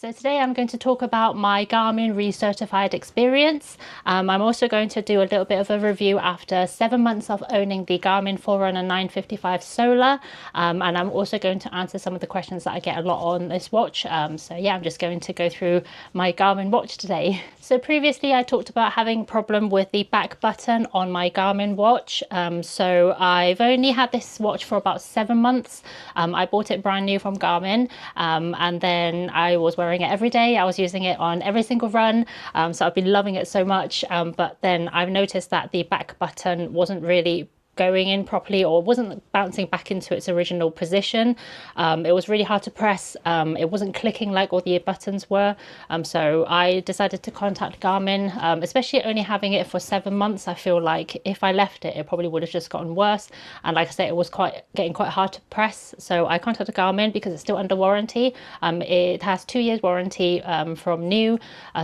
So today I'm going to talk about my Garmin recertified experience. I'm also going to do a little bit of a review after 7 months of owning the Garmin Forerunner 955 Solar, and I'm also going to answer some of the questions that I get a lot on this watch. So yeah, I'm just going to go through my Garmin watch today. So previously I talked about having a problem with the back button on my Garmin watch. So I've only had this watch for about 7 months. I bought it brand new from Garmin, and then I was wearing it every day. I was using it on every single run, so I've been loving it so much, but then I've noticed that the back button wasn't really going in properly, or wasn't bouncing back into its original position. It was really hard to press. It wasn't clicking like all the buttons were. So I decided to contact Garmin, especially only having it for 7 months. I feel like if I left it, it probably would have just gotten worse. And like I said, it was getting quite hard to press. So I contacted Garmin because it's still under warranty. It has 2 years warranty from new.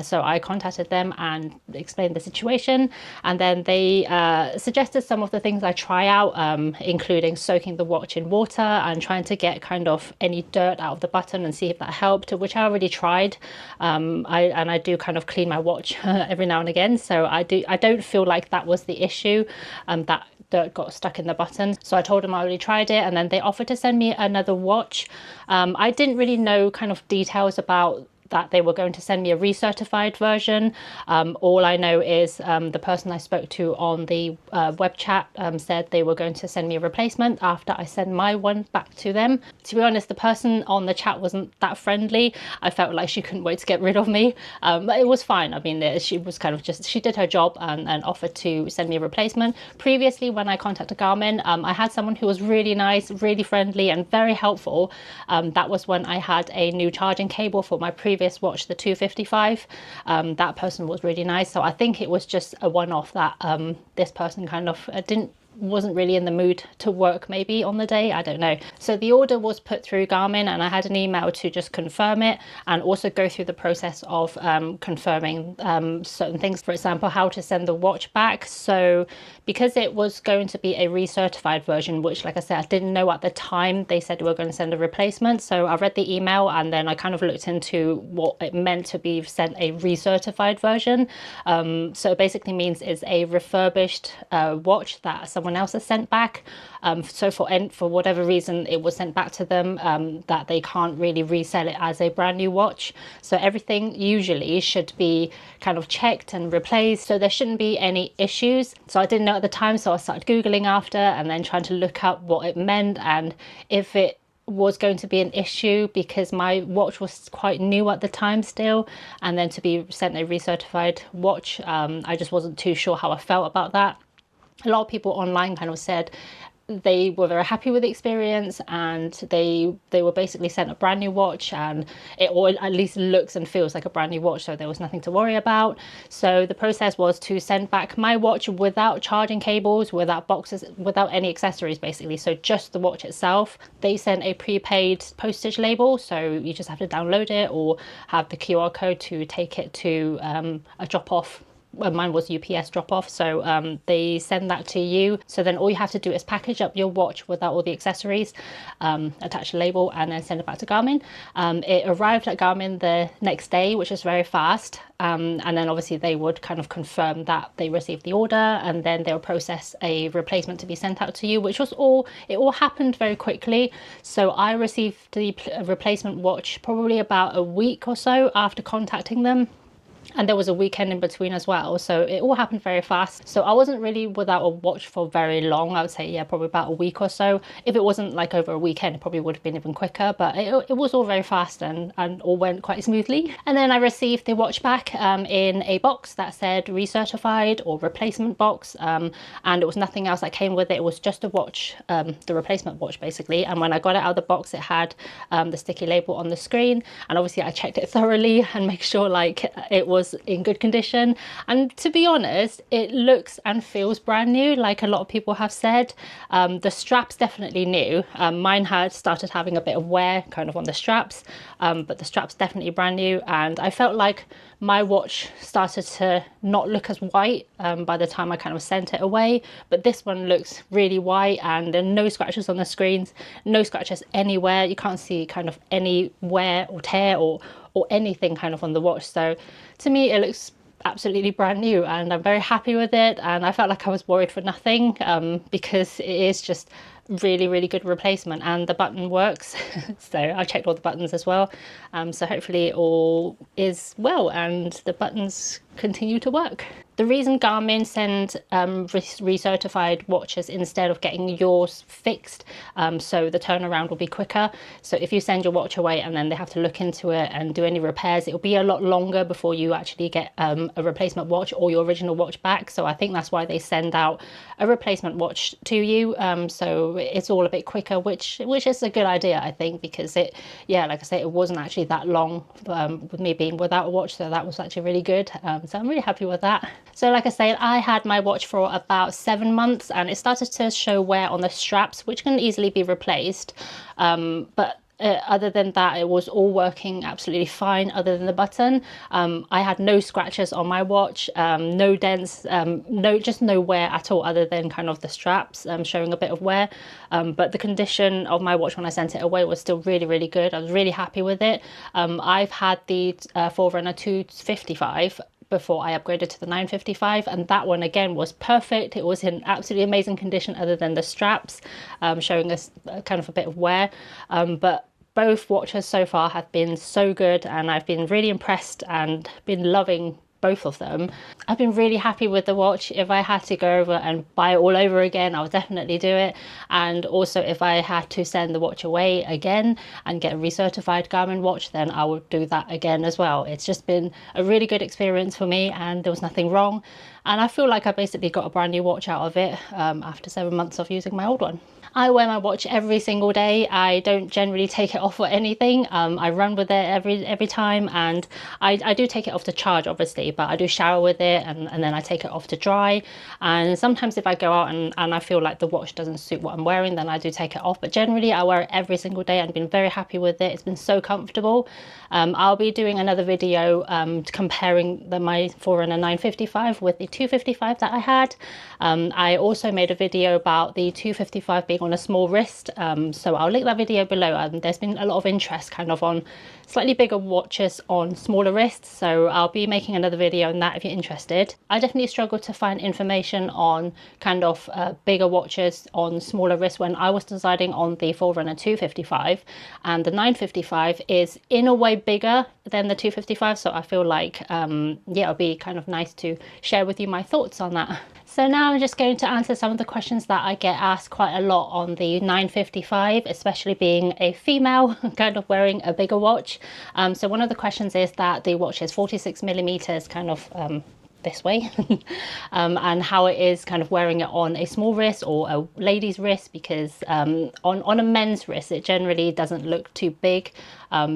So I contacted them and explained the situation. And then they suggested some of the things I try out, including soaking the watch in water and trying to get kind of any dirt out of the button and see if that helped, which I already tried. I do kind of clean my watch every now and again, so I don't feel like that was the issue, that dirt got stuck in the button. So I told them I already tried it, and then they offered to send me another watch. I didn't really know kind of details about that they were going to send me a recertified version. All I know is the person I spoke to on the web chat said they were going to send me a replacement after I send my one back to them. To be honest, the person on the chat wasn't that friendly. I felt like she couldn't wait to get rid of me, but it was fine. I mean, she was kind of just, she did her job and offered to send me a replacement. Previously, when I contacted Garmin, I had someone who was really nice, really friendly and very helpful. That was when I had a new charging cable for my previous watch, the 255. That person was really nice, so I think it was just a one-off that this person kind of wasn't really in the mood to work maybe on the day, I don't know. So the order was put through Garmin, and I had an email to just confirm it and also go through the process of confirming certain things, for example, how to send the watch back. So because it was going to be a recertified version, which like I said, I didn't know at the time, they said we were going to send a replacement. So I read the email and then I kind of looked into what it meant to be sent a recertified version. So it basically means it's a refurbished watch that someone else has sent back. So for whatever reason it was sent back to them, that they can't really resell it as a brand new watch. So everything usually should be kind of checked and replaced, so there shouldn't be any issues. So I didn't know at the time, so I started googling after and then trying to look up what it meant and if it was going to be an issue, because my watch was quite new at the time still, and then to be sent a recertified watch, I just wasn't too sure how I felt about that. A lot of people online kind of said they were very happy with the experience, and they were basically sent a brand new watch, and it or at least looks and feels like a brand new watch, so there was nothing to worry about. So the process was to send back my watch without charging cables, without boxes, without any accessories basically, so just the watch itself. They sent a prepaid postage label, so you just have to download it or have the QR code to take it to a drop-off. Well, mine was UPS drop-off, so they send that to you. So then all you have to do is package up your watch without all the accessories, attach a label, and then send it back to Garmin. It arrived at Garmin the next day, which is very fast, and then obviously they would kind of confirm that they received the order, and then they'll process a replacement to be sent out to you, which was it all happened very quickly. So I received the replacement watch probably about a week or so after contacting them. And there was a weekend in between as well, so it all happened very fast. So I wasn't really without a watch for very long. I would say, yeah, probably about a week or so. If it wasn't like over a weekend, it probably would have been even quicker, but it was all very fast and all went quite smoothly. And then I received the watch back in a box that said recertified or replacement box, and it was nothing else that came with it. It was just a watch, the replacement watch basically. And when I got it out of the box, it had the sticky label on the screen, and obviously I checked it thoroughly and make sure like it was in good condition, and to be honest, it looks and feels brand new, like a lot of people have said. The straps definitely new. Mine had started having a bit of wear kind of on the straps, but the straps definitely brand new, and I felt like my watch started to not look as white by the time I kind of sent it away, but this one looks really white, and there are no scratches on the screens, no scratches anywhere. You can't see kind of any wear or tear or or anything kind of on the watch. So to me, it looks absolutely brand new, and I'm very happy with it. And I felt like I was worried for nothing, because it is just really good replacement, and the button works. So I checked all the buttons as well, so hopefully all is well and the buttons continue to work. The reason Garmin send recertified watches instead of getting yours fixed, so the turnaround will be quicker. So if you send your watch away and then they have to look into it and do any repairs, it'll be a lot longer before you actually get a replacement watch or your original watch back. So I think that's why they send out a replacement watch to you, so it's all a bit quicker, which is a good idea, I think, because it, yeah, like I say, it wasn't actually that long with me being without a watch, so that was actually really good. So I'm really happy with that. So like I say, I had my watch for about 7 months and it started to show wear on the straps, which can easily be replaced, but other than that, it was all working absolutely fine other than the button. I had no scratches on my watch, no dents, just no wear at all other than kind of the straps showing a bit of wear. But the condition of my watch when I sent it away was still really good. I was really happy with it. I've had the Forerunner 255 before I upgraded to the 955, and that one again was perfect. It was in absolutely amazing condition other than the straps showing us kind of a bit of wear, but both watches so far have been so good, and I've been really impressed and been loving both of them. I've been really happy with the watch. If I had to go over and buy it all over again, I would definitely do it. And also if I had to send the watch away again and get a recertified Garmin watch, then I would do that again as well. It's just been a really good experience for me, and there was nothing wrong. And I feel like I basically got a brand new watch out of it after 7 months of using my old one. I wear my watch every single day. I don't generally take it off or anything. I run with it every time, and I do take it off to charge obviously, but I do shower with it, and then I take it off to dry. And sometimes if I go out and I feel like the watch doesn't suit what I'm wearing, then I do take it off. But generally I wear it every single day and I've been very happy with it. It's been so comfortable. I'll be doing another video comparing my Forerunner 955 with the 255 that I had. I also made a video about the 255 being on a small wrist, so I'll link that video below. There's been a lot of interest kind of on slightly bigger watches on smaller wrists, so I'll be making another video on that if you're interested. I definitely struggled to find information on kind of bigger watches on smaller wrists when I was deciding on the Forerunner 255, and the 955 is in a way bigger than the 255, so I feel like yeah, it'll be kind of nice to share with you my thoughts on that. So now I'm just going to answer some of the questions that I get asked quite a lot on the 955, especially being a female kind of wearing a bigger watch. So one of the questions is that the watch is 46mm kind of this way and how it is kind of wearing it on a small wrist or a lady's wrist, because on a men's wrist it generally doesn't look too big.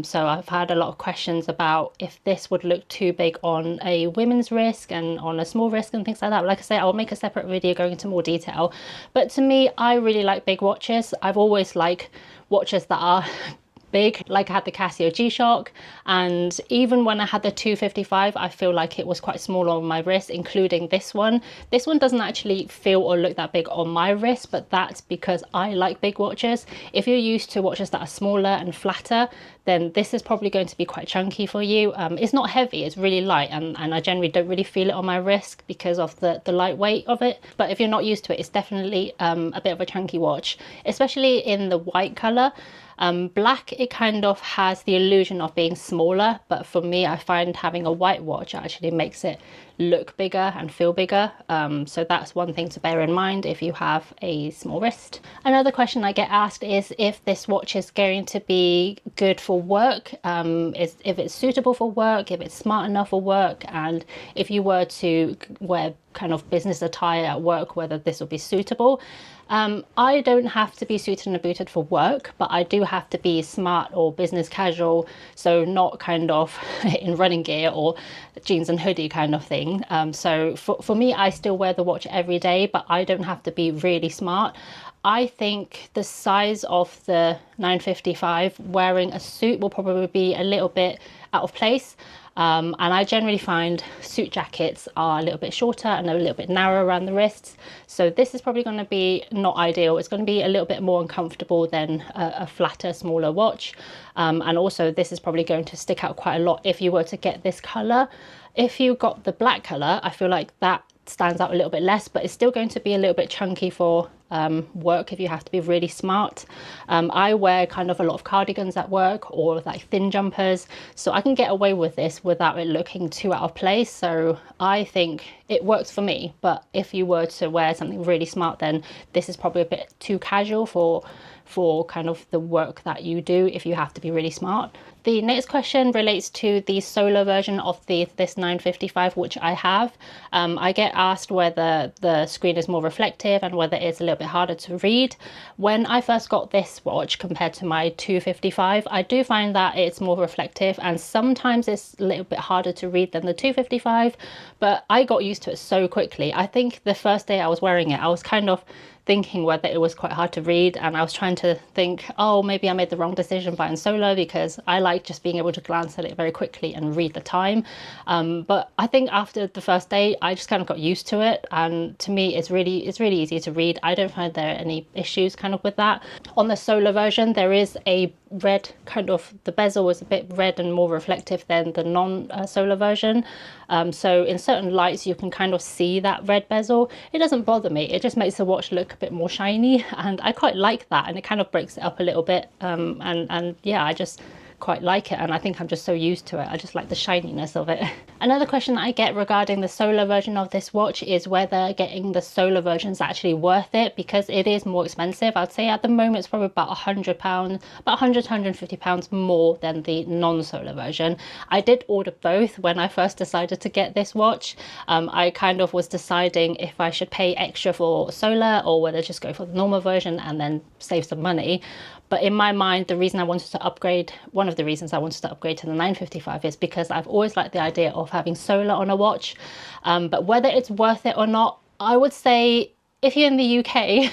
So I've had a lot of questions about if this would look too big on a women's wrist and on a small wrist and things like that. Like I say, I'll make a separate video going into more detail, but to me, I really like big watches. I've always liked watches that are big, like I had the Casio G-Shock, and even when I had the 255 I feel like it was quite small on my wrist, including this one. This one doesn't actually feel or look that big on my wrist, but that's because I like big watches. If you're used to watches that are smaller and flatter, then this is probably going to be quite chunky for you. It's not heavy, it's really light, and I generally don't really feel it on my wrist because of the lightweight of it. But if you're not used to it, it's definitely a bit of a chunky watch, especially in the white color. Black, it kind of has the illusion of being smaller, but for me, I find having a white watch actually makes it look bigger and feel bigger. So that's one thing to bear in mind if you have a small wrist. Another question I get asked is if this watch is going to be good for work, if it's suitable for work, if it's smart enough for work, and if you were to wear kind of business attire at work, whether this will be suitable. I don't have to be suited and booted for work, but I do have to be smart or business casual, so not kind of in running gear or jeans and hoodie kind of thing. So for me, I still wear the watch every day, but I don't have to be really smart. I think the size of the 955 wearing a suit will probably be a little bit out of place. And I generally find suit jackets are a little bit shorter and a little bit narrower around the wrists. So this is probably going to be not ideal. It's going to be a little bit more uncomfortable than a flatter, smaller watch. And also this is probably going to stick out quite a lot if you were to get this color. If you got the black color, I feel like that stands out a little bit less, but it's still going to be a little bit chunky for work if you have to be really smart. I wear kind of a lot of cardigans at work, or like thin jumpers, so I can get away with this without it looking too out of place. So I think it works for me, but if you were to wear something really smart, then this is probably a bit too casual for kind of the work that you do if you have to be really smart. The next question relates to the solar version of this 955, which I have. I get asked whether the screen is more reflective and whether it's a little bit harder to read. When I first got this watch compared to my 255, I do find that it's more reflective, and sometimes it's a little bit harder to read than the 255, but I got used to it so quickly. I think the first day I was wearing it, I was kind of thinking whether it was quite hard to read, and I was trying to think, oh, maybe I made the wrong decision buying solar, because I like just being able to glance at it very quickly and read the time. But I think after the first day I just kind of got used to it, and to me it's really easy to read. I don't find there are any issues kind of with that. On the solar version there is a red, kind of the bezel is a bit red and more reflective than the non-solar version. So in certain lights you can kind of see that red bezel. It doesn't bother me, it just makes the watch look a bit more shiny, and I quite like that, and it kind of breaks it up a little bit. And yeah, I just quite like it, and I think I'm just so used to it. I just like the shininess of it. Another question that I get regarding the solar version of this watch is whether getting the solar version is actually worth it, because it is more expensive. I'd say at the moment it's probably about £100, about £100 to £150 more than the non-solar version. I did order both when I first decided to get this watch. I kind of was deciding if I should pay extra for solar or whether just go for the normal version and then save some money. But in my mind, the reason I wanted to upgrade, one of the reasons I wanted to upgrade to the 955 is because I've always liked the idea of having solar on a watch. But whether it's worth it or not, I would say if you're in the UK,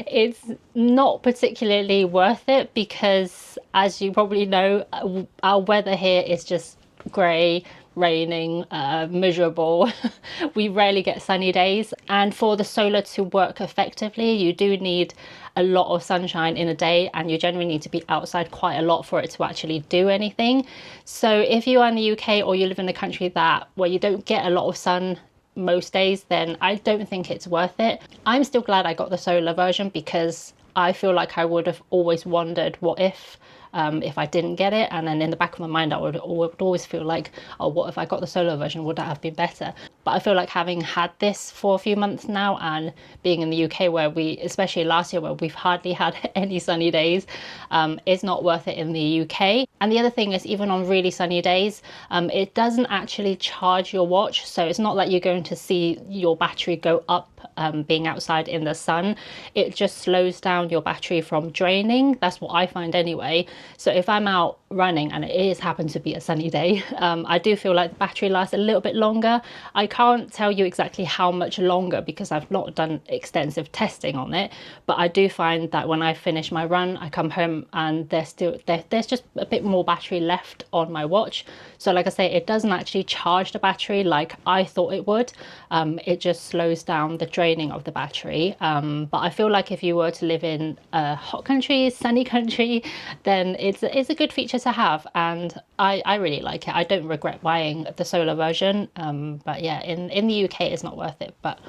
it's not particularly worth it, because as you probably know, our weather here is just grey, raining, miserable. We rarely get sunny days, and for the solar to work effectively you do need a lot of sunshine in a day, and you generally need to be outside quite a lot for it to actually do anything. So if you are in the UK or you live in a country where you don't get a lot of sun most days, then I don't think it's worth it. I'm still glad I got the solar version, because I feel like I would have always wondered what if I didn't get it, and then in the back of my mind I would always feel like, oh, what if I got the solar version, would that have been better? But I feel like having had this for a few months now, and being in the UK where especially last year where we've hardly had any sunny days, it's not worth it in the UK. And the other thing is, even on really sunny days, it doesn't actually charge your watch, so it's not like you're going to see your battery go up being outside in the sun. It just slows down your battery from draining. That's what I find anyway. So if I'm out running and it happens to be a sunny day, I do feel like the battery lasts a little bit longer. I can't tell you exactly how much longer because I've not done extensive testing on it, but I do find that when I finish my run, I come home and there's just a bit more battery left on my watch. So like I say, it doesn't actually charge the battery like I thought it would. It just slows down the draining of the battery. But I feel like if you were to live in a hot country, sunny country, then it's a good feature to have, and I really like it. I don't regret buying the solar version, but yeah, in the UK it's not worth it, but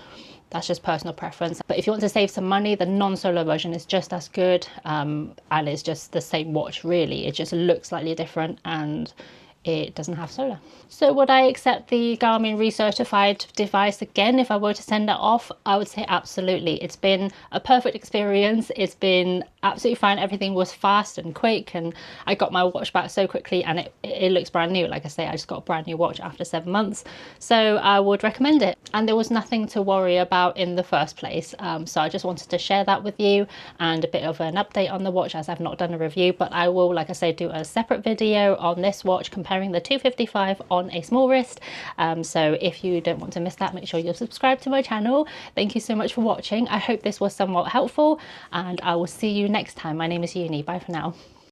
that's just personal preference. But if you want to save some money, the non-solar version is just as good, and it's just the same watch really. It just looks slightly different and it doesn't have solar. So would I accept the Garmin recertified device again if I were to send it off? I would say absolutely. It's been a perfect experience. It's been absolutely fine. Everything was fast and quick, and I got my watch back so quickly, and it looks brand new. Like I say, I just got a brand new watch after 7 months, so I would recommend it. And there was nothing to worry about in the first place, so I just wanted to share that with you, and a bit of an update on the watch, as I've not done a review, but I will, like I say, do a separate video on this watch comparing the 255 on a small wrist. So if you don't want to miss that, make sure you're subscribed to my channel. Thank you so much for watching. I hope this was somewhat helpful, and I will see you next time. My name is Uni. Bye for now.